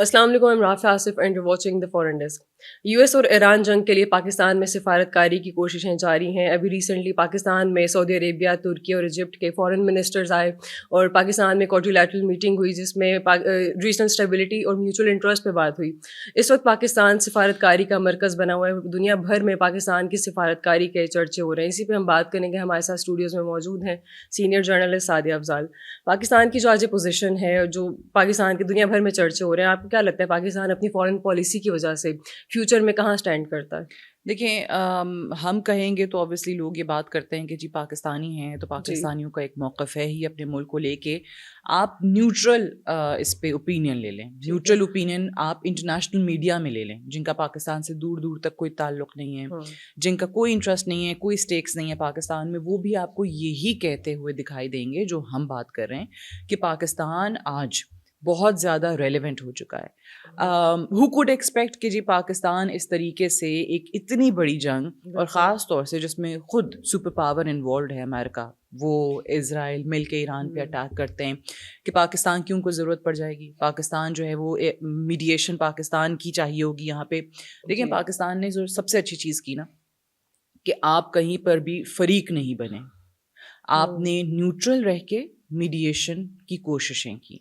السلام علیکم، I'm Rafay Asif and you're watching the Foreign Desk. US اور ایران جنگ کے لیے پاکستان میں سفارت کاری کی کوششیں جاری ہیں. ابھی ریسنٹلی پاکستان میں سعودی عربیہ، ترکی اور ایجپٹ کے فارن منسٹرز آئے اور پاکستان میں کوڈریلیٹرل میٹنگ ہوئی جس میں ریجنل اسٹیبلٹی اور میوچل انٹرسٹ پہ بات ہوئی. اس وقت پاکستان سفارت کاری کا مرکز بنا ہوا ہے. دنیا بھر میں پاکستان کی سفارت کاری کے چرچے ہو رہے ہیں. اسی پہ ہم بات کریں گے. ہمارے ساتھ اسٹوڈیوز میں موجود ہیں سینئر جرنلسٹ سعدیہ افضال. پاکستان کی جو آج پوزیشن ہے، جو پاکستان کے دنیا بھر میں چرچے ہو رہے ہیں، آپ کو کیا لگتا ہے پاکستان اپنی فارن پالیسی کی وجہ سے فیوچر میں کہاں اسٹینڈ کرتا ہے؟ دیکھیں، ہم کہیں گے تو اوبیسلی لوگ یہ بات کرتے ہیں کہ جی پاکستانی ہیں تو پاکستانیوں کا ایک موقف ہے ہی اپنے ملک کو لے کے. آپ نیوٹرل اس پہ اوپینین لے لیں. نیوٹرل اوپینین آپ انٹرنیشنل میڈیا میں لے لیں جن کا پاکستان سے دور دور تک کوئی تعلق نہیں ہے، جن کا کوئی انٹرسٹ نہیں ہے، کوئی اسٹیکس نہیں ہے پاکستان میں. وہ بھی آپ کو یہی کہتے ہوئے دکھائی دیں گے جو ہم بات کر رہے ہیں کہ پاکستان آج بہت زیادہ ریلیونٹ ہو چکا ہے. ہو کوڈ ایکسپیکٹ کہ جی پاکستان اس طریقے سے ایک اتنی بڑی جنگ، اور خاص طور سے جس میں خود سپر پاور انوالوڈ ہے امریکا، وہ اسرائیل مل کے ایران پہ اٹیک کرتے ہیں، کہ پاکستان کی ان کو ضرورت پڑ جائے گی. پاکستان جو ہے وہ میڈیشن پاکستان کی چاہیے ہوگی یہاں پہ. لیکن پاکستان نے جو سب سے اچھی چیز کی نا کہ آپ کہیں پر بھی فریق نہیں بنے، آپ نے نیوٹرل رہ کے میڈیشن کی کوششیں کی.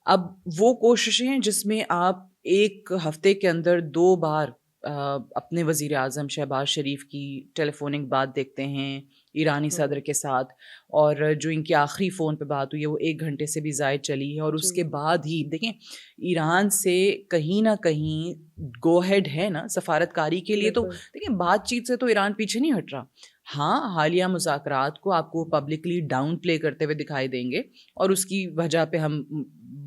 اب وہ کوششیں جس میں آپ ایک ہفتے کے اندر 2 بار اپنے وزیر اعظم شہباز شریف کی ٹیلی فونک بات دیکھتے ہیں ایرانی صدر کے ساتھ، اور جو ان کی آخری فون پہ بات ہوئی ہے وہ 1 گھنٹے سے بھی زائد چلی ہے. اور اس کے بعد ہی دیکھیں ایران سے کہیں نہ کہیں گو ہیڈ ہے نا سفارت کاری کے لیے. تو دیکھیں بات چیت سے تو ایران پیچھے نہیں ہٹ رہا. ہاں، حالیہ مذاکرات کو آپ کو پبلکلی ڈاؤن پلے کرتے ہوئے دکھائی دیں گے، اور اس کی وجہ پہ ہم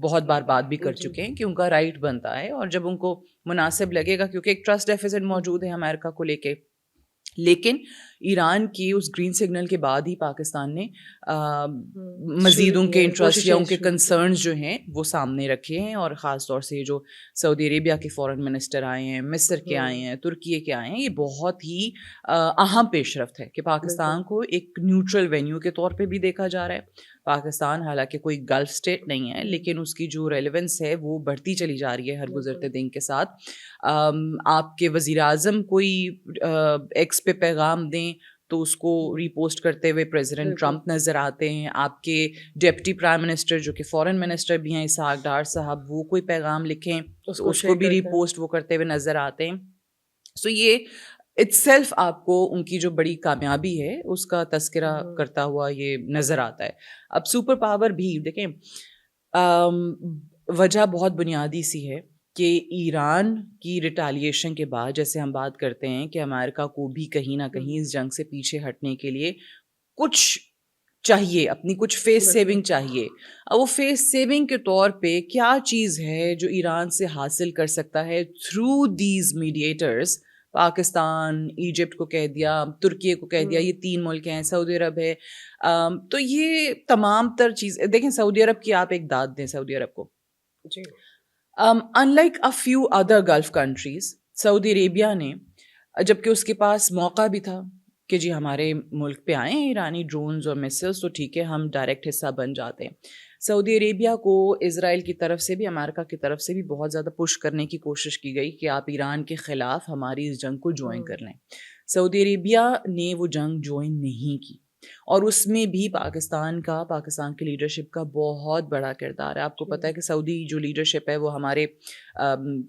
بہت بار بات بھی کر چکے ہیں کہ ان کا رائٹ بنتا ہے، اور جب ان کو مناسب لگے گا، کیونکہ ایک ٹرسٹ ڈیفیسٹ موجود ہے امریکہ کو لے کے. لیکن ایران کی اس گرین سگنل کے بعد ہی پاکستان نے مزید ان کے انٹرسٹ یا ان کے کنسرنز جو ہیں وہ سامنے رکھے ہیں. اور خاص طور سے جو سعودی عربیہ کے فارن منسٹر آئے ہیں، مصر کے آئے ہیں، ترکی کے آئے ہیں، یہ بہت ہی اہم پیش رفت ہے کہ پاکستان کو ایک نیوٹرل وینیو کے طور پہ بھی دیکھا جا رہا ہے. پاکستان حالانکہ کوئی گلف اسٹیٹ نہیں ہے، لیکن اس کی جو ریلیونس ہے وہ بڑھتی چلی جا رہی ہے ہر گزرتے دن کے ساتھ. آپ کے وزیر اعظم کوئی ایکس پہ پیغام دیں تو اس کو ریپوسٹ کرتے ہوئے پریزیڈنٹ ٹرمپ نظر آتے ہیں. آپ کے ڈپٹی پرائم منسٹر جو کہ فارن منسٹر بھی ہیں اسحاق ڈار صاحب، وہ کوئی پیغام لکھیں تو اس کو بھی ریپوسٹ وہ کرتے ہوئے نظر آتے ہیں. سو یہ اٹ سیلف آپ کو ان کی جو بڑی کامیابی ہے اس کا تذکرہ کرتا ہوا یہ نظر آتا ہے. اب سپر پاور بھی دیکھیں وجہ بہت بنیادی سی ہے کہ ایران کی ریٹیلیشن کے بعد جیسے ہم بات کرتے ہیں کہ امریکہ کو بھی کہیں نہ کہیں اس جنگ سے پیچھے ہٹنے کے لیے کچھ چاہیے، اپنی کچھ فیس سیونگ چاہیے. اب وہ فیس سیونگ کے طور پہ کیا چیز ہے جو ایران سے حاصل کر سکتا ہے through these mediators? Pakistan, Egypt کو کہہ دیا، ترکی کو کہہ دیا، یہ 3 ملک ہیں، سعودی عرب ہے. تو یہ تمام تر چیز دیکھیں، سعودی عرب کی آپ ایک داد دیں سعودی عرب کو. unlike a few other Gulf countries، سعودی عربیہ نے جبکہ اس کے پاس موقع بھی تھا کہ جی ہمارے ملک پہ آئیں ایرانی ڈرونز اور میسلز تو ٹھیک ہے ہم ڈائریکٹ حصہ بن جاتے ہیں. سعودی عربیہ کو اسرائیل کی طرف سے بھی، امریکہ کی طرف سے بھی بہت زیادہ پش کرنے کی کوشش کی گئی کہ آپ ایران کے خلاف ہماری اس جنگ کو جوائن کر لیں. سعودی عربیہ نے وہ جنگ جوائن نہیں کی، اور اس میں بھی پاکستان کی لیڈرشپ کا بہت بڑا کردار ہے. آپ کو پتہ ہے کہ سعودی جو لیڈرشپ ہے وہ ہمارے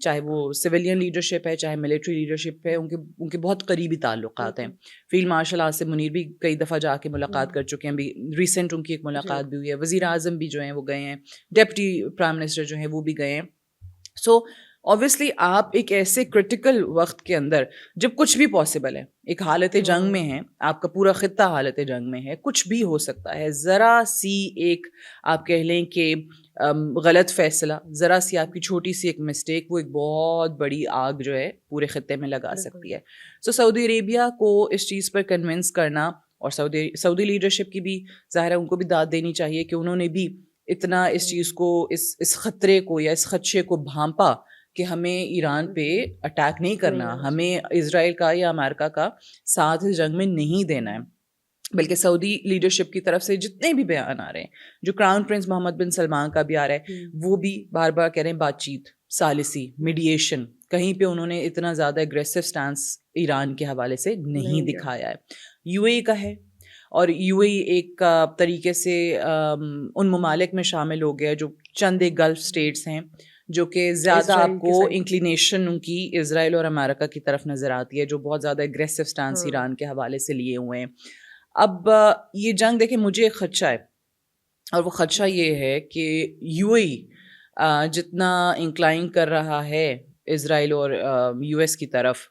چاہے وہ سویلین لیڈرشپ ہے چاہے ملٹری لیڈرشپ ہے، ان کے بہت قریبی تعلقات ہیں. فیلڈ مارشل آصم منیر بھی کئی دفعہ جا کے ملاقات کر چکے ہیں، بھی ریسنٹ ان کی ایک ملاقات بھی ہوئی ہے. وزیر اعظم بھی جو ہیں وہ گئے ہیں، ڈپٹی پرائم منسٹر جو ہیں وہ بھی گئے ہیں. سو اوبویسلی آپ ایک ایسے کرٹیکل وقت کے اندر جب کچھ بھی پاسبل ہے، ایک حالت جنگ میں ہے، آپ کا پورا خطہ حالت جنگ میں ہے، کچھ بھی ہو سکتا ہے. ذرا سی ایک آپ کہہ لیں کہ غلط فیصلہ، ذرا سی آپ کی چھوٹی سی ایک مسٹیک، وہ ایک بہت بڑی آگ جو ہے پورے خطے میں لگا سکتی ہے. سو سعودی عربیہ کو اس چیز پر کنونس کرنا، اور سعودی لیڈرشپ کی بھی ظاہر ہے ان کو بھی داد دینی چاہیے کہ انہوں نے بھی اتنا اس چیز کو، اس خطرے کو یا اس خدشے کو بھانپا کہ ہمیں ایران پہ اٹیک نہیں کرنا، ہمیں اسرائیل کا یا امریکہ کا ساتھ اس جنگ میں نہیں دینا ہے. بلکہ سعودی لیڈرشپ کی طرف سے جتنے بھی بیان آ رہے ہیں، جو کراؤن پرنس محمد بن سلمان کا بھی آ رہا ہے، وہ بھی بار بار کہہ رہے ہیں بات چیت ثالثی میڈیشن کہیں پہ انہوں نے اتنا زیادہ اگریسو سٹانس ایران کے حوالے سے نہیں دکھایا ہے. یو اے کا ہے, اور یو اے ایک طریقے سے ان ممالک میں شامل ہو گیا جو چند ایک گلف اسٹیٹس ہیں جو کہ زیادہ آپ کو انکلینیشن ان کی اسرائیل اور امریکہ کی طرف نظر آتی ہے, جو بہت زیادہ اگریسو سٹانس ایران کے حوالے سے لیے ہوئے ہیں. اب یہ جنگ دیکھیں مجھے ایک خدشہ ہے, اور وہ خدشہ یہ ہے کہ یو اے جتنا انکلائن کر رہا ہے اسرائیل اور یو ایس کی طرف,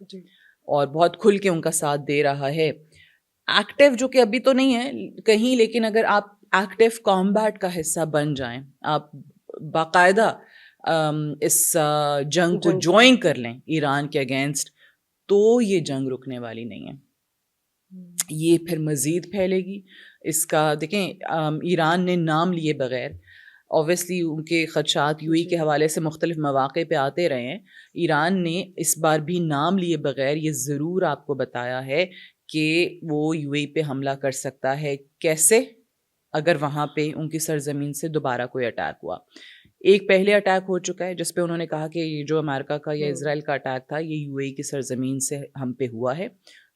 اور بہت کھل کے ان کا ساتھ دے رہا ہے ایکٹیو, جو کہ ابھی تو نہیں ہے کہیں, لیکن اگر آپ ایکٹیو کامبیٹ کا حصہ بن جائیں, آپ باقاعدہ اس جنگ کو جوائن کر لیں ایران کے اگینسٹ, تو یہ جنگ رکنے والی نہیں ہے. یہ پھر مزید پھیلے گی. اس کا دیکھیں ایران نے نام لیے بغیر, اوبویسلی ان کے خدشات یو اے کے حوالے سے مختلف مواقع پہ آتے رہے ہیں, ایران نے اس بار بھی نام لیے بغیر یہ ضرور آپ کو بتایا ہے کہ وہ یو اے پہ حملہ کر سکتا ہے. کیسے؟ اگر وہاں پہ ان کی سرزمین سے دوبارہ کوئی اٹیک ہوا. ایک پہلے اٹیک ہو چکا ہے جس پہ انہوں نے کہا کہ یہ جو امریکہ کا یا اسرائیل کا اٹیک تھا یہ یو اے کی سرزمین سے ہم پہ ہوا ہے,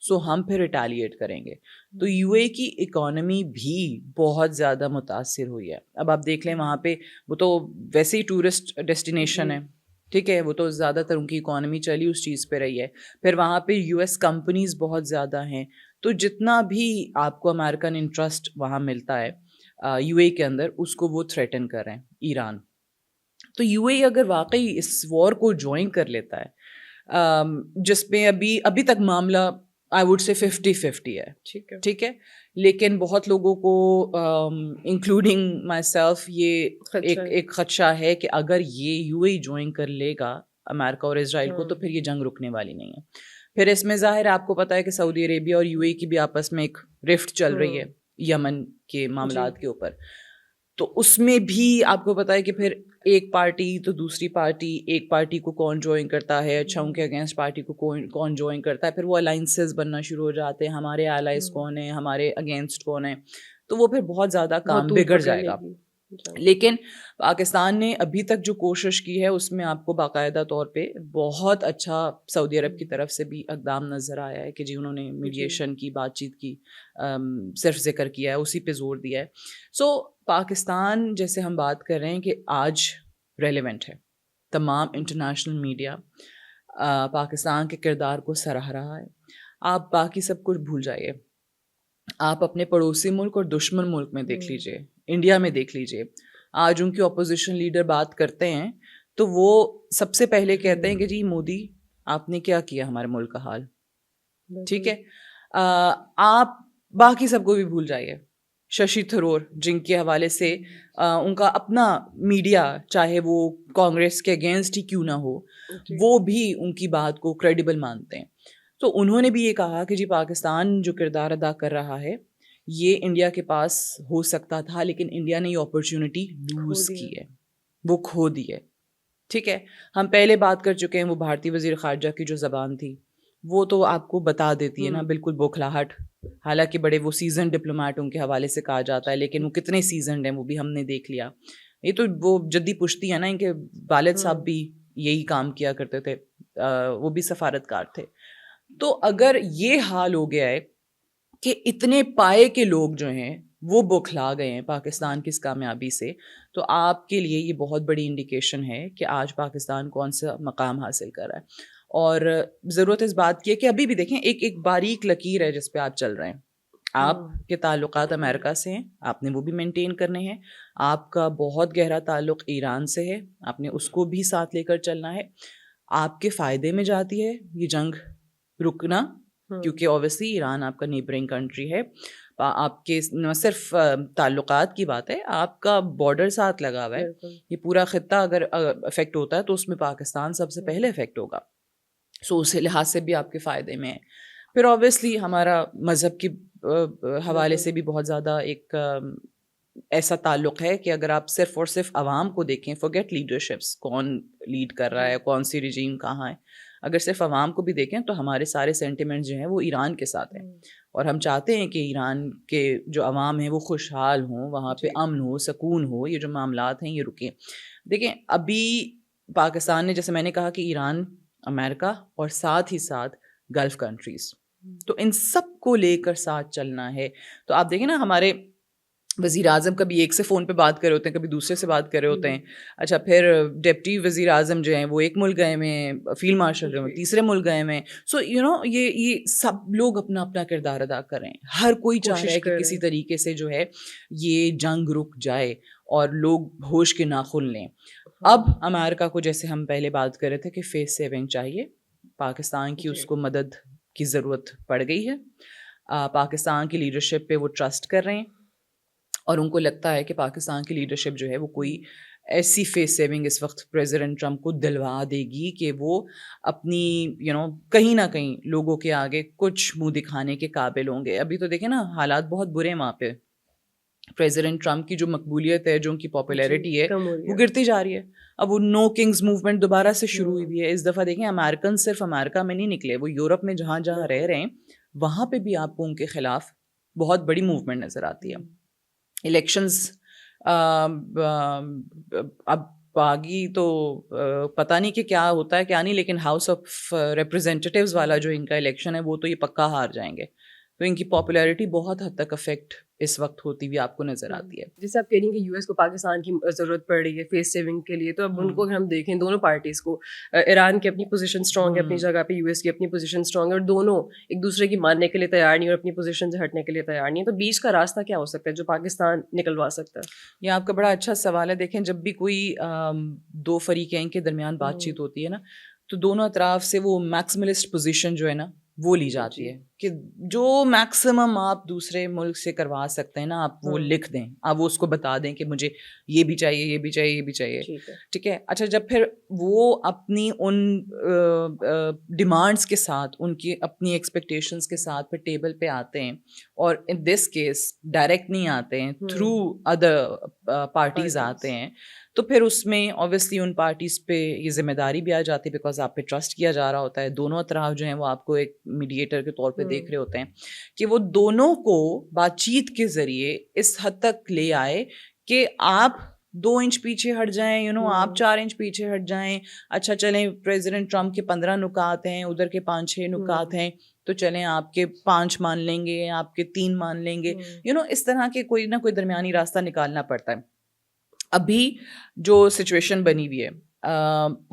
سو ہم پھر ریٹیلیٹ کریں گے. تو یو اے کی اکانومی بھی بہت زیادہ متاثر ہوئی ہے. اب آپ دیکھ لیں وہاں پہ, وہ تو ویسے ہی ٹورسٹ ڈیسٹینیشن ہے, ٹھیک ہے, وہ تو زیادہ تر ان کی اکانومی چلی اس چیز پہ رہی ہے. پھر وہاں پہ یو ایس کمپنیز بہت زیادہ ہیں, تو جتنا بھی آپ کو امریکن انٹرسٹ وہاں ملتا ہے یو اے کے اندر, اس کو وہ تھریٹن کر رہے ہیں ایران. تو یو اے اگر واقعی اس وار کو جوائن کر لیتا ہے, جس میں ابھی تک معاملہ آئی ووڈ سے 50-50 ہے, ٹھیک ہے, لیکن بہت لوگوں کو انکلوڈنگ مائی سیلف یہ ایک خدشہ ہے کہ اگر یہ یو اے جوائن کر لے گا امریکہ اور اسرائیل کو, تو پھر یہ جنگ رکنے والی نہیں ہے. پھر اس میں ظاہر آپ کو پتہ ہے کہ سعودی عربیہ اور یو اے کی بھی آپس میں ایک رفٹ چل رہی ہے یمن کے معاملات کے اوپر. تو اس میں بھی آپ کو پتہ ہے کہ پھر ایک پارٹی تو دوسری پارٹی, ایک پارٹی کو کون جوائن کرتا ہے, اچھا ان کے اگینسٹ پارٹی کو کون جوائن کرتا ہے, پھر وہ الائنسز بننا شروع ہو جاتے ہیں, ہمارے الائز کون ہیں, ہمارے اگینسٹ کون ہیں, تو وہ پھر بہت زیادہ کام بگڑ جائے گا. لیکن پاکستان نے ابھی تک جو کوشش کی ہے اس میں آپ کو باقاعدہ طور پہ بہت اچھا سعودی عرب کی طرف سے بھی اقدام نظر آیا ہے کہ جی انہوں نے میڈیشن کی, بات چیت کی, صرف ذکر کیا ہے, اسی پہ زور دیا ہے. سو پاکستان جیسے ہم بات کر رہے ہیں کہ آج ریلیونٹ ہے, تمام انٹرنیشنل میڈیا پاکستان کے کردار کو سراہ رہا ہے. آپ باقی سب کچھ بھول جائیے, آپ اپنے پڑوسی ملک اور دشمن ملک میں دیکھ لیجئے, انڈیا میں دیکھ لیجئے, آج ان کی اپوزیشن لیڈر بات کرتے ہیں تو وہ سب سے پہلے کہتے ہیں کہ جی مودی آپ نے کیا کیا ہمارے ملک کا حال, ٹھیک ہے. آپ باقی سب کو بھی بھول جائیے. ششی تھرور جن کے حوالے سے ان کا اپنا میڈیا, چاہے وہ کانگریس کے اگینسٹ ہی کیوں نہ ہو, وہ بھی ان کی بات کو کریڈیبل مانتے ہیں. تو انہوں نے بھی یہ کہا کہ جی پاکستان جو کردار ادا کر رہا ہے یہ انڈیا کے پاس ہو سکتا تھا, لیکن انڈیا نے یہ اپرچونٹی لوز کی ہے, وہ کھو دی ہے, ٹھیک ہے. ہم پہلے بات کر چکے ہیں, وہ بھارتی وزیر خارجہ کی جو زبان تھی وہ تو آپ کو بتا دیتی ہے نا بالکل بوکھلاہٹ, حالانکہ بڑے وہ سیزن ڈپلومیٹ ان کے حوالے سے کہا جاتا ہے, لیکن وہ کتنے سیزنڈ ہیں وہ بھی ہم نے دیکھ لیا. یہ تو وہ جدی پشتی ہے نا, ان کے والد صاحب بھی یہی کام کیا کرتے تھے, وہ بھی سفارتکار تھے. تو اگر یہ حال ہو گیا ہے کہ اتنے پائے کے لوگ جو ہیں وہ بوکھلا گئے ہیں پاکستان کی اس کامیابی سے, تو آپ کے لیے یہ بہت بڑی انڈیکیشن ہے کہ آج پاکستان کون سا مقام حاصل کر رہا ہے. اور ضرورت اس بات کی ہے کہ ابھی بھی دیکھیں ایک باریک لکیر ہے جس پہ آپ چل رہے ہیں. آپ کے تعلقات امریکہ سے ہیں, آپ نے وہ بھی مینٹین کرنے ہیں. آپ کا بہت گہرا تعلق ایران سے ہے, آپ نے اس کو بھی ساتھ لے کر چلنا ہے. آپ کے فائدے میں جاتی ہے یہ جنگ رکنا, کیونکہ اوبویسلی ایران آپ کا نیبرنگ کنٹری ہے. آپ کے نہ صرف تعلقات کی بات ہے, آپ کا بارڈر ساتھ لگا ہوا ہے. یہ پورا خطہ اگر افیکٹ ہوتا ہے تو اس میں پاکستان سب سے پہلے افیکٹ ہوگا. سو اس لحاظ سے بھی آپ کے فائدے میں ہے. پھر اوبویسلی ہمارا مذہب کے حوالے سے بھی بہت زیادہ ایک ایسا تعلق ہے کہ اگر آپ صرف اور صرف عوام کو دیکھیں, فورگیٹ لیڈرشپس, کون لیڈ کر رہا ہے, کون سی رجیم کہاں ہے, اگر صرف عوام کو بھی دیکھیں تو ہمارے سارے سینٹیمنٹس جو ہیں وہ ایران کے ساتھ ہیں. اور ہم چاہتے ہیں کہ ایران کے جو عوام ہیں وہ خوشحال ہوں, وہاں پہ امن ہو, سکون ہو, یہ جو معاملات ہیں یہ رکیں. دیکھیں ابھی پاکستان نے, جیسے میں نے کہا کہ ایران, امریکہ اور ساتھ ہی ساتھ گلف کنٹریز, تو ان سب کو لے کر ساتھ چلنا ہے. تو آپ دیکھیں نا, ہمارے وزیر اعظم کبھی ایک سے فون پہ بات کر رہے ہوتے ہیں, کبھی دوسرے سے بات کر رہے ہوتے ہیں. اچھا, پھر ڈپٹی وزیر اعظم جو ہیں وہ ایک ملک گئے میں, فیلڈ مارشل جو ہیں تیسرے ملک گئے میں. سو یہ سب لوگ اپنا اپنا کردار ادا کر رہے ہیں. ہر کوئی چاہ رہا ہے کہ کسی طریقے سے جو ہے یہ جنگ رک جائے اور لوگ ہوش کے ناخن لیں. اب امریکہ کو, جیسے ہم پہلے بات کر رہے تھے کہ فیس سیونگ چاہیے, پاکستان کی اس کو مدد کی ضرورت پڑ گئی ہے. پاکستان کی لیڈرشپ پہ وہ ٹرسٹ کر رہے ہیں اور ان کو لگتا ہے کہ پاکستان کی لیڈرشپ جو ہے وہ کوئی ایسی فیس سیونگ اس وقت پریزیڈنٹ ٹرمپ کو دلوا دے گی کہ وہ اپنی کہیں نہ کہیں لوگوں کے آگے کچھ منہ دکھانے کے قابل ہوں گے. ابھی تو دیکھیں نا, حالات بہت برے ہیں وہاں پہ. پریزیڈنٹ ٹرمپ کی جو مقبولیت ہے, جو ان کی پاپولیرٹی ہے, وہ گرتی جا رہی ہے. اب وہ نو کنگز موومنٹ دوبارہ سے شروع ہوئی ہے. اس دفعہ دیکھیں, امریکن صرف امریکہ میں نہیں نکلے, وہ یورپ میں جہاں جہاں رہ رہے ہیں وہاں پہ بھی آپ کو ان کے خلاف بہت بڑی موومنٹ نظر آتی ہے. الیکشنز اب باغی تو پتہ نہیں کہ کیا ہوتا ہے کیا نہیں, لیکن ہاؤس آف ریپرزینٹیٹیوز والا جو ان کا الیکشن ہے وہ تو یہ پکا ہار جائیں گے. تو ان کی پاپولیرٹی بہت حد تک افیکٹ اس وقت ہوتی ہوئی آپ کو نظر آتی ہے. جیسے آپ کہہ رہی ہیں کہ یو ایس کو پاکستان کی ضرورت پڑ رہی ہے فیس سیونگ کے لیے, تو اب ان کو اگر ہم دیکھیں, دونوں پارٹیز کو, ایران کی اپنی پوزیشن اسٹرانگ ہے اپنی جگہ پہ, یو ایس کی اپنی پوزیشن اسٹرانگ ہے, اور دونوں ایک دوسرے کی ماننے کے لیے تیار نہیں اور اپنی پوزیشن سے ہٹنے کے لیے تیار نہیں ہے. تو بیچ کا راستہ کیا ہو سکتا ہے جو پاکستان نکلوا سکتا ہے؟ یہ آپ کا بڑا اچھا سوال ہے. دیکھیں, جب بھی کوئی دو فریقین کے درمیان بات چیت ہوتی ہے نا, تو دونوں اطراف سے وہ میکسملسٹ پوزیشن جو ہے نا وہ لی جاتی ہے کہ جو میکسیمم آپ دوسرے ملک سے کروا سکتے ہیں نا, آپ وہ لکھ دیں, آپ وہ اس کو بتا دیں کہ مجھے یہ بھی چاہیے, یہ بھی چاہیے, یہ بھی چاہیے. ٹھیک ہے. اچھا, جب پھر وہ اپنی ان ڈیمانڈس کے ساتھ, ان کی اپنی ایکسپیکٹیشنس کے ساتھ پھر ٹیبل پہ آتے ہیں, اور ان دس کیس ڈائریکٹ نہیں آتے ہیں, تھرو ادر پارٹیز آتے ہیں, تو پھر اس میں اوبیسلی ان پارٹیز پہ یہ ذمہ داری بھی آ جاتی ہے, بیکاز آپ پہ ٹرسٹ کیا جا رہا ہوتا ہے. دونوں اطراف جو ہیں وہ آپ کو ایک میڈیٹر کے طور پہ دیکھ رہے ہوتے ہیں کہ وہ دونوں کو بات چیت کے ذریعے اس حد تک لے آئے کہ آپ 2 انچ پیچھے ہٹ جائیں, آپ 4 انچ پیچھے ہٹ جائیں. اچھا چلیں, پریزیڈنٹ ٹرمپ کے 15 نکات ہیں, ادھر کے 5-6 نکات ہیں, تو چلیں آپ کے 5 مان لیں گے, آپ کے 3 مان لیں گے. اس طرح کے کوئی نہ کوئی درمیانی راستہ نکالنا پڑتا ہے. ابھی جو سچویشن بنی ہوئی ہے,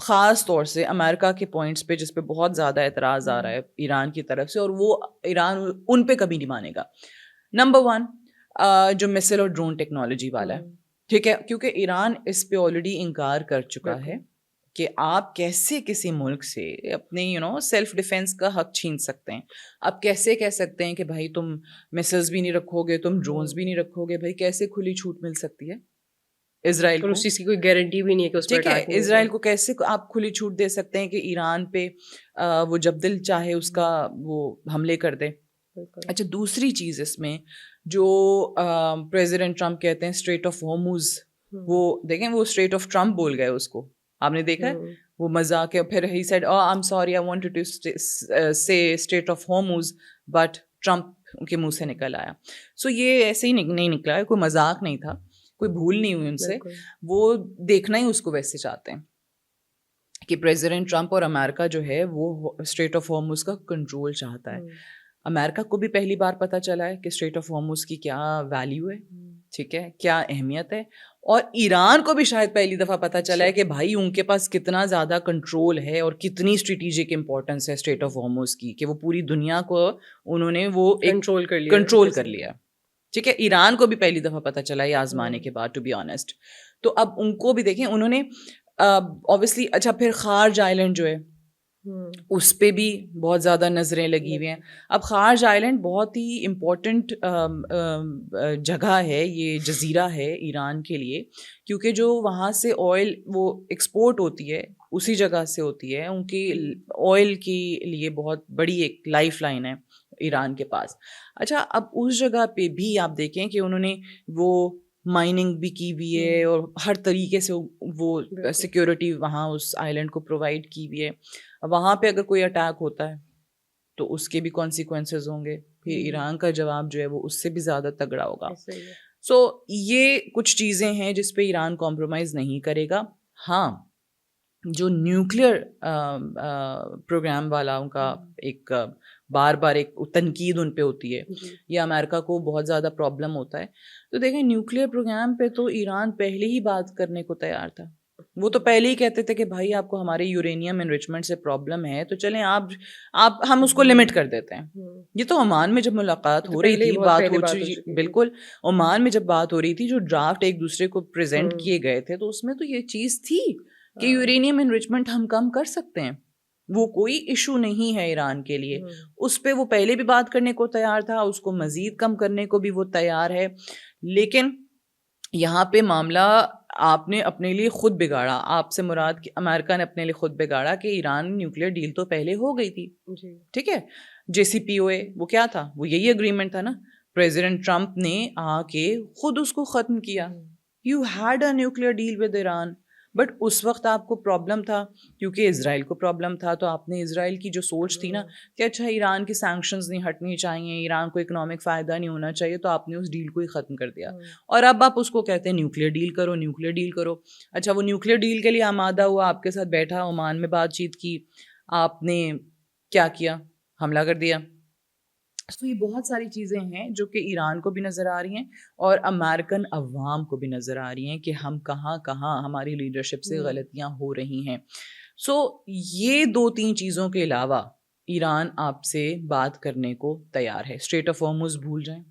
خاص طور سے امریکہ کے پوائنٹس پہ جس پہ بہت زیادہ اعتراض آ رہا ہے ایران کی طرف سے, اور وہ ایران ان پہ کبھی نہیں مانے گا. نمبر 1 جو مسل اور ڈرون ٹیکنالوجی والا ہے, ٹھیک ہے, کیونکہ ایران اس پہ آلریڈی انکار کر چکا ہے کہ آپ کیسے کسی ملک سے اپنے سیلف ڈیفینس کا حق چھین سکتے ہیں. آپ کیسے کہہ سکتے ہیں کہ بھائی تم مسلز بھی نہیں رکھو گے, تم ڈرونز بھی نہیں رکھو گے. بھائی کیسے کھلی چھوٹ مل سکتی ہے اسرائیل کو؟ اس چیز کی کوئی گارنٹی بھی نہیں ہے کہ اس پر ٹھیک ہے, اسرائیل کو کیسے آپ کھلی چھوٹ دے سکتے ہیں کہ ایران پہ وہ جب دل چاہے اس کا وہ حملے کر دے. اچھا, دوسری چیز اس میں جو پریزیڈنٹ ٹرمپ کہتے ہیں اسٹریٹ آف ہارموز, وہ دیکھیں وہ اسٹریٹ آف ٹرمپ بول گئے اس کو, آپ نے دیکھا ہے وہ مذاق ہے. پھر ہی said I am sorry I wanted to say Strait of Hormuz, but Trump کے منہ سے نکل آیا. سو یہ ایسے ہی نہیں نکلا ہے, کوئی مذاق نہیں تھا, کوئی بھول نہیں ہوئی ان سے. وہ دیکھنا ہی اس کو ویسے چاہتے ہیں کہ پریزیڈنٹ ٹرمپ اور امریکہ جو ہے وہ اسٹریٹ آف ہارموز کا کنٹرول چاہتا ہے. امریکہ کو بھی پہلی بار پتہ چلا ہے کہ اسٹریٹ آف ہارموز کی کیا ویلیو ہے, ٹھیک ہے, کیا اہمیت ہے. اور ایران کو بھی شاید پہلی دفعہ پتہ چلا ہے کہ بھائی ان کے پاس کتنا زیادہ کنٹرول ہے اور کتنی اسٹریٹجک امپورٹنس ہے اسٹریٹ آف ہارموز کی, کہ وہ پوری دنیا کو انہوں نے وہ کنٹرول کر لیا. ٹھیک ہے, ایران کو بھی پہلی دفعہ پتہ چلا یہ آزمانے کے بعد, ٹو بی آنیسٹ. تو اب ان کو بھی دیکھیں, انہوں نے اوبیسلی, اچھا پھر خارج آئلینڈ جو ہے اس پہ بھی بہت زیادہ نظریں لگی ہوئی ہیں. اب خارج آئلینڈ بہت ہی امپورٹنٹ جگہ ہے, یہ جزیرہ ہے ایران کے لیے, کیونکہ جو وہاں سے آئل وہ ایکسپورٹ ہوتی ہے اسی جگہ سے ہوتی ہے. ان کی آئل کے لیے بہت بڑی ایک لائف لائن ہے ایران کے پاس. اچھا, اب اس جگہ پہ بھی آپ دیکھیں کہ انہوں نے وہ مائننگ بھی کی ہوئی ہے اور ہر طریقے سے وہ سیکیورٹی وہاں اس آئلینڈ کو پرووائڈ کی ہوئی ہے. وہاں پہ اگر کوئی اٹیک ہوتا ہے تو اس کے بھی کانسیکوینسز ہوں گے, پھر ایران کا جواب جو ہے وہ اس سے بھی زیادہ تگڑا ہوگا. سو یہ کچھ چیزیں ہیں جس پہ ایران کمپرومائز نہیں کرے گا. ہاں, جو نیوکلیئر پروگرام والا ان کا ایک بار بار ایک تنقید ان پہ ہوتی ہے یا امریکہ کو بہت زیادہ پرابلم ہوتا ہے. تو دیکھیں نیوکلیئر پروگرام پہ تو ایران پہلے ہی بات کرنے کو تیار تھا. وہ تو پہلے ہی کہتے تھے کہ بھائی آپ کو ہمارے یورینیم انریچمنٹ سے پرابلم ہے تو چلیں آپ ہم اس کو لمٹ کر دیتے ہیں. یہ تو عمان میں جب ملاقات ہو رہی تھی بات ہو چکی بالکل عمان میں جب بات ہو رہی تھی جو ڈرافٹ ایک دوسرے کو پریزنٹ کیے گئے تھے تو اس میں تو یہ چیز تھی کہ یورینیم انریچمنٹ ہم کم کر سکتے ہیں. وہ کوئی ایشو نہیں ہے ایران کے لیے. اس پہ وہ پہلے بھی بات کرنے کو تیار تھا, اس کو مزید کم کرنے کو بھی وہ تیار ہے. لیکن یہاں پہ معاملہ آپ نے اپنے لیے خود بگاڑا. آپ سے مراد کہ امریکہ نے اپنے لیے خود بگاڑا کہ ایران نیوکلیئر ڈیل تو پہلے ہو گئی تھی. ٹھیک ہے, JCPOA وہ کیا تھا, وہ یہی اگریمنٹ تھا نا. پریزیڈنٹ ٹرمپ نے آ کے خود اس کو ختم کیا. You had a nuclear deal with Iran. But اس وقت آپ کو پرابلم تھا کیونکہ اسرائیل کو پرابلم تھا, تو آپ نے اسرائیل کی جو سوچ تھی نا کہ اچھا ایران کی سینکشنز نہیں ہٹنی چاہیے, ایران کو اکنامک فائدہ نہیں ہونا چاہیے, تو آپ نے اس ڈیل کو ہی ختم کر دیا. اور اب آپ اس کو کہتے ہیں نیوکلیئر ڈیل کرو, نیوکلیئر ڈیل کرو. اچھا وہ نیوکلیئر ڈیل کے لیے آمادہ ہوا, آپ کے ساتھ بیٹھا, عمان میں بات چیت کی, آپ نے کیا کیا, حملہ کر دیا. تو یہ بہت ساری چیزیں ہیں جو کہ ایران کو بھی نظر آ رہی ہیں اور امریکن عوام کو بھی نظر آ رہی ہیں کہ ہم کہاں کہاں ہماری لیڈرشپ سے غلطیاں ہو رہی ہیں. سو یہ 2-3 چیزوں کے علاوہ ایران آپ سے بات کرنے کو تیار ہے. اسٹریٹ آف ہارمز بھول جائیں,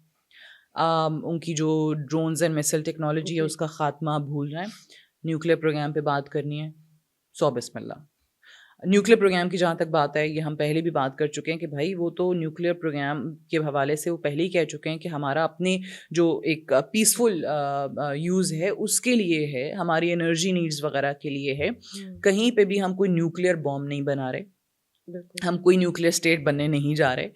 ان کی جو ڈرونز اینڈ میسل ٹیکنالوجی ہے اس کا خاتمہ بھول جائیں. نیوکلیئر پروگرام پہ بات کرنی ہے, سو بسم اللہ. نیوکلیئر پروگرام کی جہاں تک بات ہے, یہ ہم پہلے بھی بات کر چکے ہیں کہ بھائی وہ تو نیوکلیئر پروگرام کے حوالے سے وہ پہلے ہی کہہ چکے ہیں کہ ہمارا اپنے جو ایک پیسفل یوز ہے اس کے لیے ہے, ہماری انرجی نیڈز وغیرہ کے لیے ہے. کہیں پہ بھی ہم کوئی نیوکلیئر بوم نہیں بنا رہے, ہم کوئی نیوکلیئر اسٹیٹ بننے نہیں جا رہے.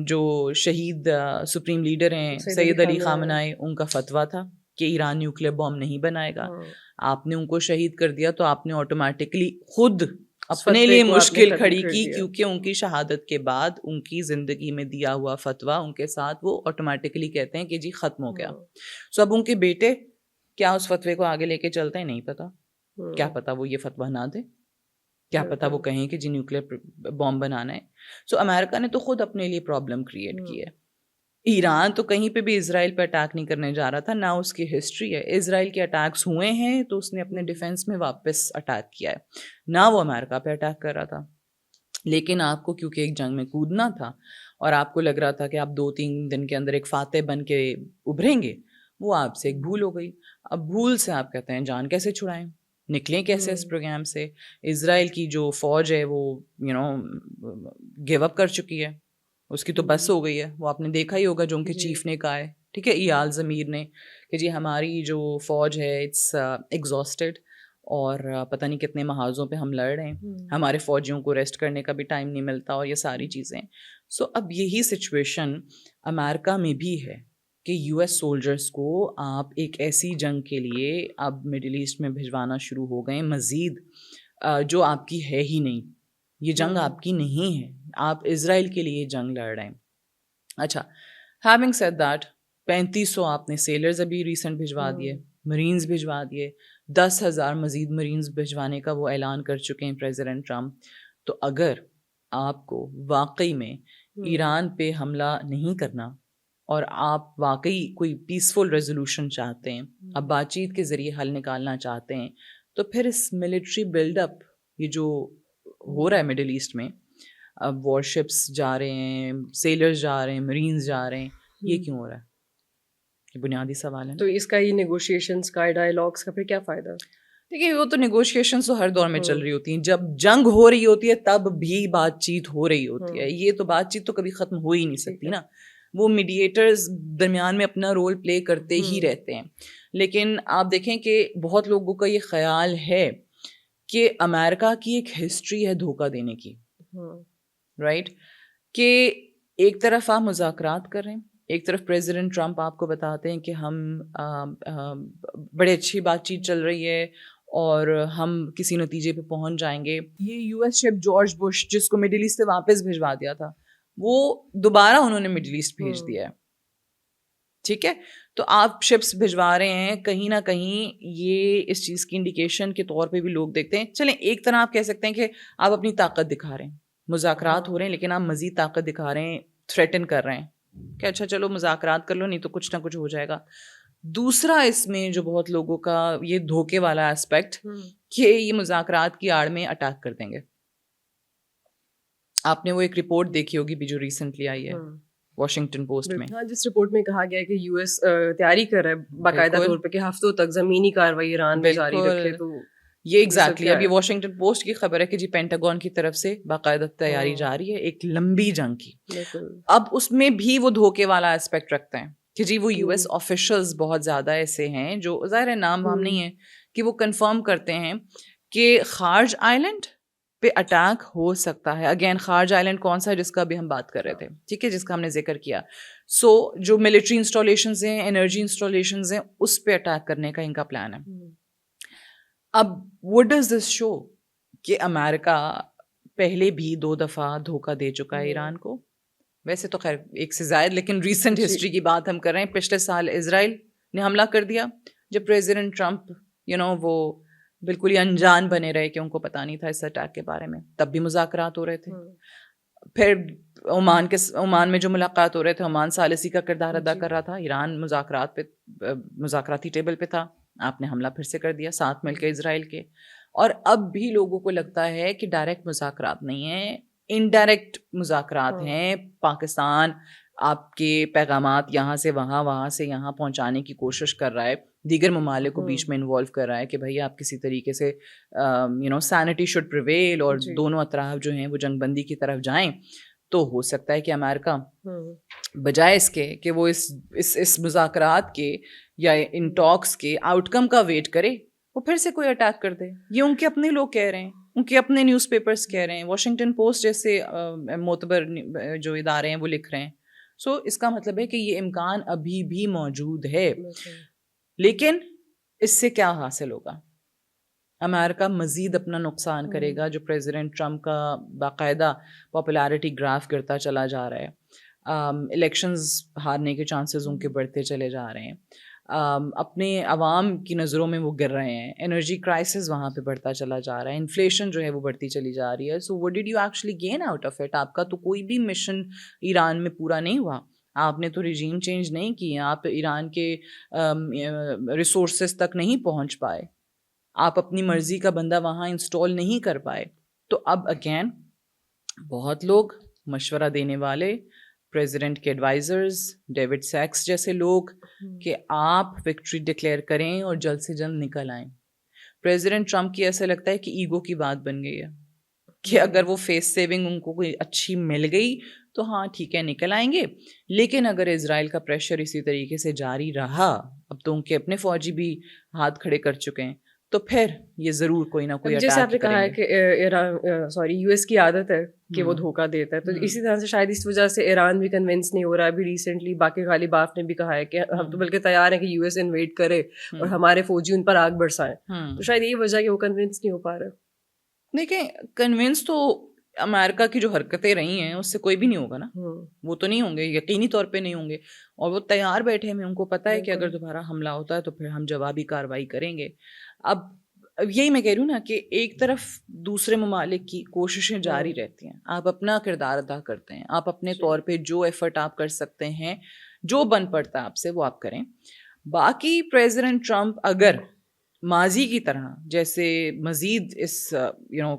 جو شہید سپریم لیڈر ہیں سید علی خامنہئی, ان کا فتویٰ تھا کہ ایران نیوکلیئر بوم نہیں بنائے گا. آپ نے ان کو شہید کر دیا تو آپ نے آٹومیٹکلی خود اپنے لیے مشکل کھڑی کی, کیونکہ ان کی شہادت کے بعد ان کی زندگی میں دیا ہوا فتویٰ ان کے ساتھ وہ آٹومیٹکلی کہتے ہیں کہ جی ختم ہو گیا. سو اب ان کے بیٹے کیا اس فتوے کو آگے لے کے چلتے ہیں نہیں پتا. کیا پتا وہ یہ فتویٰ نہ دے, کیا پتا وہ کہیں کہ جی نیوکلیئر بوم بنانا ہے. سو امریکہ نے تو خود اپنے لیے پرابلم کریٹ کی ہے. ایران تو کہیں پہ بھی اسرائیل پہ اٹیک نہیں کرنے جا رہا تھا, نہ اس کی ہسٹری ہے. اسرائیل کے اٹیکس ہوئے ہیں تو اس نے اپنے ڈیفینس میں واپس اٹیک کیا ہے, نہ وہ امریکہ پہ اٹیک کر رہا تھا. لیکن آپ کو کیونکہ ایک جنگ میں کودنا تھا اور آپ کو لگ رہا تھا کہ آپ 2-3 دن کے اندر ایک فاتح بن کے ابھریں گے, وہ آپ سے ایک بھول ہو گئی. اب بھول سے آپ کہتے ہیں جان کیسے چھڑائیں, نکلیں کیسے اس پروگرام سے. اسرائیل کی جو فوج ہے وہ گیو اپ کر چکی ہے, اس کی تو بس ہو گئی ہے. وہ آپ نے دیکھا ہی ہوگا جو ان کے چیف نے کہا ہے, ٹھیک ہے, ایال ضمیر نے, کہ جی ہماری جو فوج ہے اٹس ایگزاسٹڈ اور پتہ نہیں کتنے محاذوں پہ ہم لڑ رہے ہیں, ہمارے فوجیوں کو ریسٹ کرنے کا بھی ٹائم نہیں ملتا اور یہ ساری چیزیں. سو اب یہی سچویشن امریکہ میں بھی ہے کہ US سولجرس کو آپ ایک ایسی جنگ کے لیے اب مڈل ایسٹ میں بھجوانا شروع ہو گئے مزید, جو آپ کی ہے ہی نہیں. یہ جنگ آپ کی نہیں ہے, آپ اسرائیل کے لیے جنگ لڑ رہے ہیں. اچھا, ہیونگ سیڈ دیٹ 3500 آپ نے سیلرز ابھی ریسنٹ بھجوا دیے, مرینز بھجوا دیے, 10,000 مزید مرینز بھجوانے کا وہ اعلان کر چکے ہیں پریزیڈنٹ ٹرمپ. تو اگر آپ کو واقعی میں ایران پہ حملہ نہیں کرنا اور آپ واقعی کوئی پیسفل ریزولوشن چاہتے ہیں, اب بات چیت کے ذریعے حل نکالنا چاہتے ہیں, تو پھر اس ملٹری بلڈ اپ یہ جو ہو رہا ہے مڈل ایسٹ میں, اب وارشپس جا رہے ہیں, سیلرز جا رہے ہیں, مرینز جا رہے ہیں, یہ کیوں ہو رہا ہے؟ یہ بنیادی سوال ہے. تو اس کا یہ نیگوشیشنس کا, ڈائیلاگس کا پھر کیا فائدہ؟ دیکھیے وہ تو نیگوشیشنز تو ہر دور میں چل رہی ہوتی ہیں. جب جنگ ہو رہی ہوتی ہے تب بھی بات چیت ہو رہی ہوتی ہے. یہ تو بات چیت تو کبھی ختم ہو ہی نہیں سکتی نا. وہ میڈیٹرز درمیان میں اپنا رول پلے کرتے ہی رہتے ہیں. لیکن آپ دیکھیں کہ بہت لوگوں کا یہ خیال ہے کہ امریکہ کی ایک ہسٹری ہے دھوکہ دینے کی, رائٹ, کہ ایک طرف آپ مذاکرات کر رہے ہیں, ایک طرف پریزیڈنٹ ٹرمپ آپ کو بتاتے ہیں کہ ہم بڑے اچھی بات چیت چل رہی ہے اور ہم کسی نتیجے پہ پہنچ جائیں گے. یہ US شپ جارج بش جس کو مڈل ایسٹ سے واپس بھجوا دیا تھا, وہ دوبارہ انہوں نے مڈل ایسٹ بھیج دیا ہے, ٹھیک ہے. تو آپ شپس بھجوا رہے ہیں, کہیں نہ کہیں یہ اس چیز کی انڈیکیشن کے طور پہ بھی لوگ دیکھتے ہیں. چلیں ایک طرح آپ کہہ سکتے ہیں کہ آپ اپنی طاقت دکھا رہے ہیں, مذاکرات ہو رہے ہیں لیکن آپ مزید طاقت دکھا رہے ہیں, تھریٹن کر رہے ہیں کہ اچھا چلو مذاکرات کر لو, نہیں تو کچھ نہ کچھ ہو جائے گا. دوسرا اس میں جو بہت لوگوں کا یہ دھوکے والا اسپیکٹ کہ یہ مذاکرات کی آڑ میں اٹیک کر دیں گے. آپ نے وہ ایک رپورٹ دیکھی ہوگی بھی جو ریسنٹلی آئی ہے واشنگٹن پوسٹ میں. ہاں, جس رپورٹ میں کہا گیا ہے کہ یو ایس تیاری کر رہا ہے باقاعدہ طور پہ کہ ہفتوں تک زمینی کارروائی ایران میں جاری رکھے. تو یہ ایگزیکٹلی اب یہ واشنگٹن پوسٹ کی خبر ہے کہ جی پینٹاگون کی طرف سے باقاعدہ تیاری جاری ہے ایک لمبی جنگ کی. اب اس میں بھی وہ دھوکے والا اسپیکٹ رکھتے ہیں کہ جی وہ یو ایس آفیشلز بہت زیادہ ایسے ہیں جو ظاہر ہے نام وام نہیں ہے کہ وہ کنفرم کرتے ہیں کہ خارج آئلینڈ پہ اٹیک ہو سکتا ہے. اگین خارج آئلینڈ کون سا ہے جس کا بھی ہم بات کر رہے تھے, ٹھیک ہے, جس کا ہم نے ذکر کیا. سو جو ملٹری انسٹالیشنز ہیں, انرجی انسٹالیشنز ہیں, اس پہ اٹیک کرنے کا ان کا پلان ہے. اب وٹ ڈز دس شو کہ امریکہ پہلے بھی 2 دفعہ دھوکہ دے چکا ہے ایران کو. ویسے تو خیر ایک سے زائد, لیکن ریسنٹ ہسٹری کی بات ہم کر رہے ہیں. پچھلے سال اسرائیل نے حملہ کر دیا جب پریزیڈنٹ ٹرمپ وہ بالکل ہی انجان بنے رہے کہ ان کو پتہ نہیں تھا اس اٹیک کے بارے میں, تب بھی مذاکرات ہو رہے تھے. پھر عمان میں جو ملاقات ہو رہے تھے, عمان ثالثی کا کردار ادا کر رہا تھا, ایران مذاکراتی ٹیبل پہ تھا, آپ نے حملہ پھر سے کر دیا ساتھ مل کے اسرائیل کے. اور اب بھی لوگوں کو لگتا ہے کہ ڈائریکٹ مذاکرات نہیں ہیں, انڈائریکٹ مذاکرات ہیں. پاکستان آپ کے پیغامات یہاں سے وہاں, وہاں سے یہاں پہنچانے کی کوشش کر رہا ہے, دیگر ممالک کو بیچ میں انوالو کر رہا ہے کہ بھائی آپ کسی طریقے سے سینٹی شوڈ پریویل اور دونوں اطراف جو ہیں وہ جنگ بندی کی طرف جائیں. تو ہو سکتا ہے کہ امریکہ بجائے اس کے کہ وہ اس مذاکرات کے یا ان ٹاکس کے آؤٹ کم کا ویٹ کرے, وہ پھر سے کوئی اٹیک کر دے. یہ ان کے اپنے لوگ کہہ رہے ہیں, ان کے اپنے نیوز پیپرز کہہ رہے ہیں, واشنگٹن پوسٹ جیسے معتبر جو ادارے ہیں وہ لکھ رہے ہیں. سو اس کا مطلب ہے کہ یہ امکان ابھی بھی موجود ہے. لیکن اس سے کیا حاصل ہوگا؟ امریکہ مزید اپنا نقصان کرے گا. جو پریزیڈنٹ ٹرمپ کا باقاعدہ پاپولیرٹی گراف گرتا چلا جا رہا ہے, الیکشنز ہارنے کے چانسز ان کے بڑھتے چلے جا رہے ہیں, اپنے عوام کی نظروں میں وہ گر رہے ہیں, انرجی کرائسس وہاں پہ بڑھتا چلا جا رہا ہے, انفلیشن جو ہے وہ بڑھتی چلی جا رہی ہے. So what did you actually gain out of it? آپ کا تو کوئی بھی مشن ایران میں پورا نہیں ہوا, آپ نے تو ریجیم چینج نہیں کی, آپ ایران کے ریسورسز تک نہیں پہنچ پائے, آپ اپنی مرضی کا بندہ وہاں انسٹال نہیں کر پائے. تو اب اگین بہت لوگ مشورہ دینے والے, پریزیڈنٹ کے ایڈوائزرز, ڈیوڈ سیکس جیسے لوگ, کہ آپ وکٹری ڈکلیئر کریں اور جلد سے جلد نکل آئیں. پریزیڈنٹ ٹرمپ کی ایسا لگتا ہے کہ ایگو کی بات بن گئی ہے کہ اگر وہ فیس سیونگ ان کو کوئی اچھی مل گئی تو ہاں ٹھیک ہے نکل آئیں گے, لیکن اگر اسرائیل کا پریشر اسی طریقے سے جاری رہا, اب تو ان کے اپنے فوجی بھی ہاتھ کھڑے کر چکے ہیں, تو پھر یہ ضرور کوئی نہ کوئی جیسے آپ نے کہا ہے کہ یو ایس کی عادت ہے کہ وہ دھوکہ دیتا ہے, تو اسی طرح سے شاید اس وجہ سے ایران بھی کنونس نہیں ہو رہا ہے. ابھی ریسنٹلی باقی غالباف نے بھی کہا ہے کہ ہم تو بلکہ تیار ہیں کہ یو ایس انویڈ کرے اور ہمارے فوجی ان پر آگ برسائیں. تو شاید یہی وجہ کہ وہ کنونس نہیں ہو پا رہے. دیکھیں کنونس تو امریکہ کی جو حرکتیں رہی ہیں اس سے کوئی بھی نہیں ہوگا نا, وہ تو نہیں ہوں گے, یقینی طور پہ نہیں ہوں گے, اور وہ تیار بیٹھے ہیں. ان کو پتہ ہے کہ اگر دوبارہ حملہ ہوتا ہے تو پھر ہم جوابی کارروائی کریں گے. اب یہی میں کہہ رہی ہوں نا کہ ایک طرف دوسرے ممالک کی کوششیں جاری رہتی ہیں, آپ اپنا کردار ادا کرتے ہیں, آپ اپنے طور پہ جو ایفرٹ آپ کر سکتے ہیں, جو بن پڑتا ہے آپ سے وہ آپ کریں. باقی پریزیڈنٹ ٹرمپ اگر ماضی کی طرح جیسے مزید اس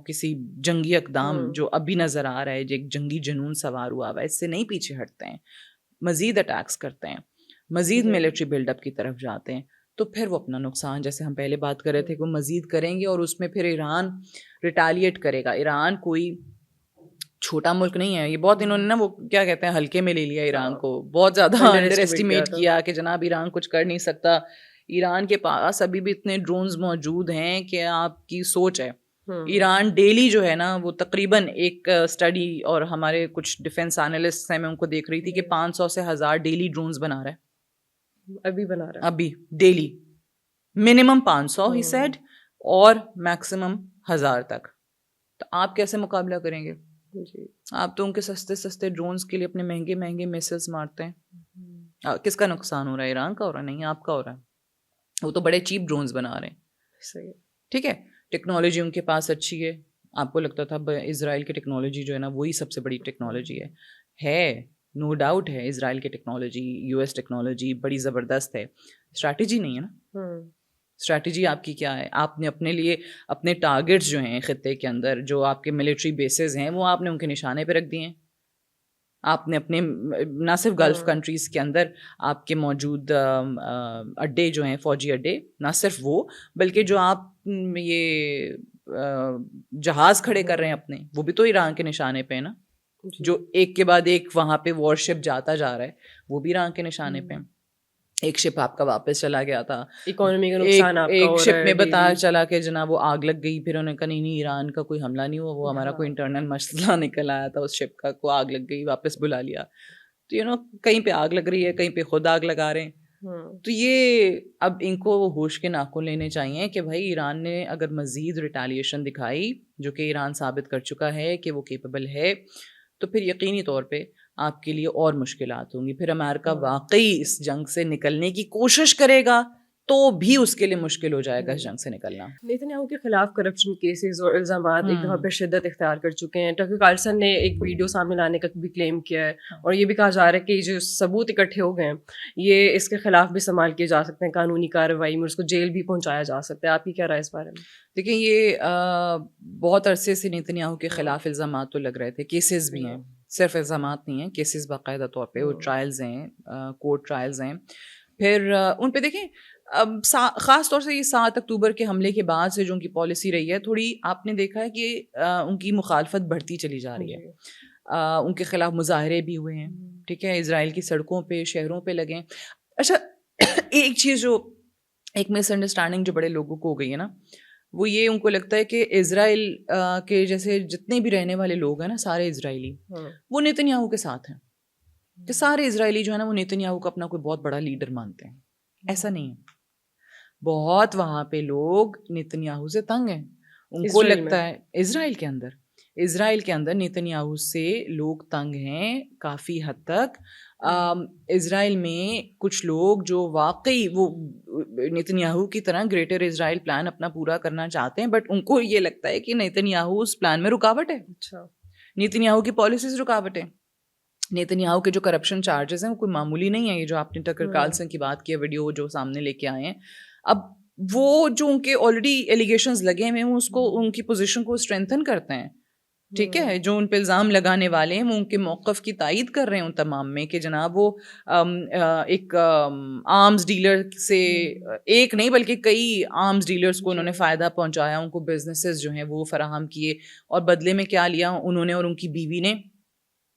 کسی جنگی اقدام جو ابھی نظر آ رہا ہے, جو ایک جنگی جنون سوار ہوا ہے, اس سے نہیں پیچھے ہٹتے ہیں, مزید اٹیکس کرتے ہیں, مزید ملٹری بلڈ اپ کی طرف جاتے ہیں, تو پھر وہ اپنا نقصان, جیسے ہم پہلے بات کر رہے تھے, کہ وہ مزید کریں گے, اور اس میں پھر ایران ریٹیلیٹ کرے گا. ایران کوئی چھوٹا ملک نہیں ہے, یہ بہت انہوں نے نا وہ کیا کہتے ہیں ہلکے میں لے لیا ایران کو, بہت زیادہ انڈر ایسٹیمیٹ کیا کہ جناب ایران کچھ کر نہیں سکتا. ایران کے پاس ابھی بھی اتنے ڈرونز موجود ہیں کہ آپ کی سوچ ہے. ایران ڈیلی جو ہے نا وہ تقریباً ایک اسٹڈی, اور ہمارے کچھ ڈیفینس اینالسٹ ہیں, میں ان کو دیکھ رہی تھی کہ 500 سے 1000 ڈیلی ڈرونز بنا رہا ہے, ابھی بنا رہا ہے, ابھی ڈیلی منیمم 500 ہی سیڈ, اور میکسیمم 1000 تک. تو آپ کیسے مقابلہ کریں گے؟ آپ تو ان کے سستے سستے ڈرونز کے لیے اپنے مہنگے مہنگے میسلز مارتے ہیں. کس کا نقصان ہو رہا ہے؟ ایران کا ہو رہا ہے؟ نہیں، آپ کا ہو رہا ہے. وہ تو بڑے چیپ ڈرونز بنا رہے ہیں. صحیح. ٹھیک ہے، ٹیکنالوجی ان کے پاس اچھی ہے. آپ کو لگتا تھا اسرائیل کی ٹیکنالوجی جو ہے نا وہی سب سے بڑی ٹیکنالوجی ہے. نو ڈاؤٹ ہے اسرائیل کی ٹیکنالوجی، یو ایس ٹیکنالوجی بڑی زبردست ہے. اسٹریٹجی نہیں ہے نا. اسٹریٹجی آپ کی کیا ہے؟ آپ نے اپنے لیے اپنے ٹارگیٹس جو ہیں خطے کے اندر، جو آپ کے ملٹری بیسز ہیں، وہ آپ نے ان کے نشانے پہ رکھ دیے ہیں. آپ نے اپنے نہ صرف گلف کنٹریز کے اندر آپ کے موجود اڈے جو ہیں، فوجی اڈے، نہ صرف وہ، بلکہ جو آپ یہ جہاز کھڑے کر رہے ہیں اپنے، وہ بھی تو ایران کے نشانے پہ ہیں نا. جو ایک کے بعد ایک وہاں پہ وار شپ جاتا جا رہا ہے، وہ بھی ایران کے نشانے پہ ہیں. ایک شپ آپ کا واپس چلا گیا تھا، اکانومی کا نقصان آپ کا ایک ہو رہا شپ ہے میں بتا چلا کہ جناب وہ آگ لگ گئی. پھر انہوں نے کہا نہیں ایران کا کوئی حملہ نہیں ہوا، وہ ہمارا کوئی انٹرنل مسئلہ نکل آیا تھا، اس شپ کا کو آگ لگ گئی، واپس بلا لیا. تو کہیں پہ آگ لگ رہی ہے، کہیں پہ خود آگ لگا رہے ہیں. تو یہ اب ان کو ہوش کے ناخن لینے چاہیے کہ بھائی ایران نے اگر مزید ریٹیلیشن دکھائی، جو کہ ایران ثابت کر چکا ہے کہ وہ کیپیبل ہے، تو پھر یقینی طور پہ آپ کے لیے اور مشکلات ہوں گی. پھر امریکہ واقعی اس جنگ سے نکلنے کی کوشش کرے گا تو بھی اس کے لیے مشکل ہو جائے گا اس جنگ سے نکلنا. نیتن یاہو کے خلاف کرپشن کیسز اور الزامات ایک دفعہ پہ شدت اختیار کر چکے ہیں. ٹکر کارلسن نے ایک ویڈیو سامنے لانے کا بھی کلیم کیا ہے، اور یہ بھی کہا جا رہا ہے کہ یہ جو ثبوت اکٹھے ہو گئے ہیں، یہ اس کے خلاف بھی استعمال کیے جا سکتے ہیں قانونی کارروائی میں، اس کو جیل بھی پہنچایا جا سکتا ہے. آپ کی کیا رائے اس بارے میں؟ دیکھیں، یہ بہت عرصے سے نیتن یاہو کے خلاف الزامات تو لگ رہے تھے، کیسز بھی ہیں، صرف الزامات نہیں ہیں، کیسز باقاعدہ طور پہ وہ ٹرائلز ہیں، کورٹ ٹرائلز ہیں. پھر ان پہ دیکھیں، اب خاص طور سے یہ 7 اکتوبر کے حملے کے بعد سے جو ان کی پالیسی رہی ہے، تھوڑی آپ نے دیکھا ہے کہ ان کی مخالفت بڑھتی چلی جا رہی ہے. ان کے خلاف مظاہرے بھی ہوئے ہیں. ٹھیک ہے، اسرائیل کی سڑکوں پہ، شہروں پہ لگے. اچھا، ایک چیز جو ایک مس انڈرسٹینڈنگ جو بڑے لوگوں کو ہو گئی ہے نا، وہ یہ ان کو لگتا ہے کہ اسرائیل کے جیسے جتنے بھی رہنے والے لوگ ہیں نا، سارے اسرائیلی وہ نیتن یاہو کے ساتھ ہیں، کہ سارے اسرائیلی جو ہے نا وہ نیتن یاہو کو اپنا کوئی بہت بڑا لیڈر مانتے ہیں. ایسا نہیں ہے. بہت وہاں پہ لوگ نیتن یاہو سے تنگ ہیں. ان کو لگتا ہے اسرائیل کے اندر نیتن یاہو سے لوگ تنگ ہیں کافی حد تک. اسرائیل میں کچھ لوگ جو واقعی وہ نیتن یاہو کی طرح گریٹر اسرائیل پلان اپنا پورا کرنا چاہتے ہیں، بٹ ان کو یہ لگتا ہے کہ نیتن یاہو اس پلان میں رکاوٹ ہے. اچھا، نیتن یاہو کی پالیسیز رکاوٹ ہے. نیتن یاہو کے جو کرپشن چارجز ہیں وہ کوئی معمولی نہیں ہے. یہ جو آپ نے ٹکر کارلسن کی بات کی ہے، ویڈیو جو سامنے لے کے آئے ہیں، اب وہ جو ان کے آلریڈی ایلیگیشنز لگے ہوئے ہیں، اس کو ان کی پوزیشن کو اسٹرینتھن کرتے ہیں. ٹھیک ہے، جو ان پہ الزام لگانے والے ہیں وہ ان کے موقف کی تائید کر رہے ہیں ان تمام میں، کہ جناب وہ ایک آرمز ڈیلر سے ایک نہیں بلکہ کئی آرمز ڈیلرز کو انہوں نے فائدہ پہنچایا، ان کو بزنسز جو ہیں وہ فراہم کیے، اور بدلے میں کیا لیا انہوں نے اور ان کی بیوی نے؟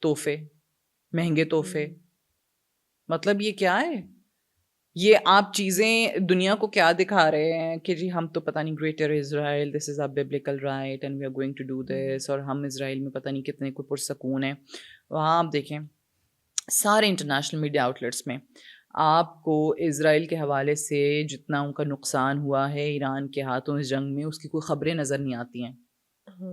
تحفے، مہنگے تحفے. مطلب یہ کیا ہے؟ یہ آپ چیزیں دنیا کو کیا دکھا رہے ہیں کہ جی ہم تو پتہ نہیں greater Israel, this is a biblical right and we are going to do this, اور ہم اسرائیل میں پتہ نہیں کتنے کو پرسکون ہیں. وہاں آپ دیکھیں سارے انٹرنیشنل میڈیا آؤٹلیٹس میں آپ کو اسرائیل کے حوالے سے جتنا ان کا نقصان ہوا ہے ایران کے ہاتھوں اس جنگ میں، اس کی کوئی خبریں نظر نہیں آتی ہیں.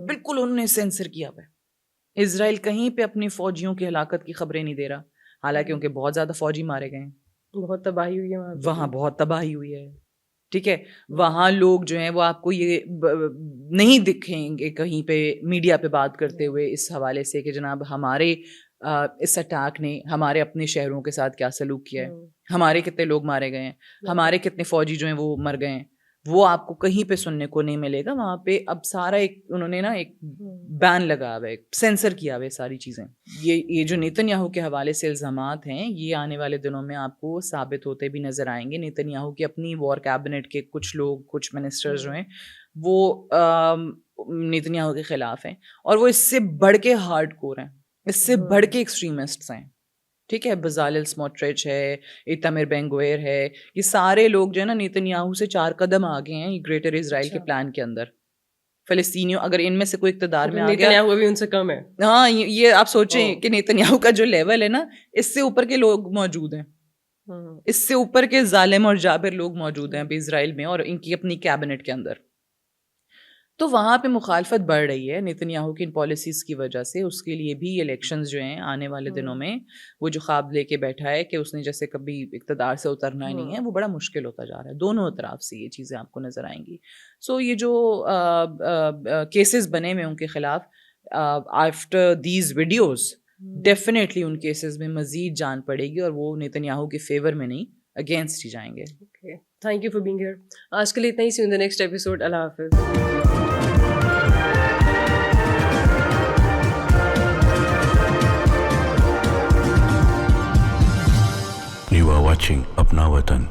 بالکل انہوں نے سینسر کیا ہوا ہے. اسرائیل کہیں پہ اپنی فوجیوں کی ہلاکت کی خبریں نہیں دے رہا، حالانکہ ان کے بہت زیادہ فوجی مارے گئے ہیں. بہت تباہی ہوئی ہے وہاں بہت تباہی ہوئی ہے. ٹھیک ہے، وہاں لوگ جو ہیں وہ آپ کو یہ نہیں دکھیں گے کہیں پہ میڈیا پہ بات کرتے ہوئے اس حوالے سے کہ جناب ہمارے اس اٹیک نے ہمارے اپنے شہروں کے ساتھ کیا سلوک کیا ہے، ہمارے کتنے لوگ مارے گئے ہیں، ہمارے کتنے فوجی جو ہیں وہ مر گئے ہیں. وہ آپ کو کہیں پہ سننے کو نہیں ملے گا. وہاں پہ اب سارا ایک انہوں نے نا ایک بین لگا ہوا ہے، سینسر کیا ہوا ہے ساری چیزیں. یہ جو نیتن یاہو کے حوالے سے الزامات ہیں، یہ آنے والے دنوں میں آپ کو ثابت ہوتے بھی نظر آئیں گے. نیتن یاہو کی اپنی وار کیبنٹ کے کچھ لوگ، کچھ منسٹرز جو ہیں وہ نیتن یاہو کے خلاف ہیں، اور وہ اس سے بڑھ کے ہارڈ کور ہیں، اس سے بڑھ کے ایکسٹریمسٹس ہیں. ٹھیک ہے، بزالل سموٹرچ ہے، ایتامر بین گویر ہے، یہ سارے لوگ جو ہے نا نیتن یاہو سے 4 قدم آگے ہیں یہ گریٹر اسرائیل کے پلان کے اندر. فلسطینیوں اگر ان میں سے کوئی اقتدار میں آ گیا، نیتن یاہو بھی ان سے کم ہے. ہاں، یہ آپ سوچیں کہ نیتن یاہو کا جو لیول ہے نا، اس سے اوپر کے لوگ موجود ہیں، اس سے اوپر کے ظالم اور جابر لوگ موجود ہیں ابھی اسرائیل میں اور ان کی اپنی کیبنٹ کے اندر. تو وہاں پہ مخالفت بڑھ رہی ہے نیتنیاہو کی ان پالیسیز کی وجہ سے. اس کے لیے بھی الیکشنز جو ہیں آنے والے دنوں میں, وہ جو خواب لے کے بیٹھا ہے کہ اس نے جیسے کبھی اقتدار سے اترنا ہی نہیں ہے, وہ بڑا مشکل ہوتا جا رہا ہے. دونوں اطراف سے یہ چیزیں آپ کو نظر آئیں گی. سو یہ جو کیسز بنے ہوئے ان کے خلاف after these videos, definitely in cases میں مزید جان پڑے گی, اور وہ نیتنیاہو کے فیور میں نہیں اگینسٹ ہی جائیں گے. Thank you for being here. آج کے لیے اتنا ہی. See you in the next episode. اللہ حافظ. You are watching Apna Watan.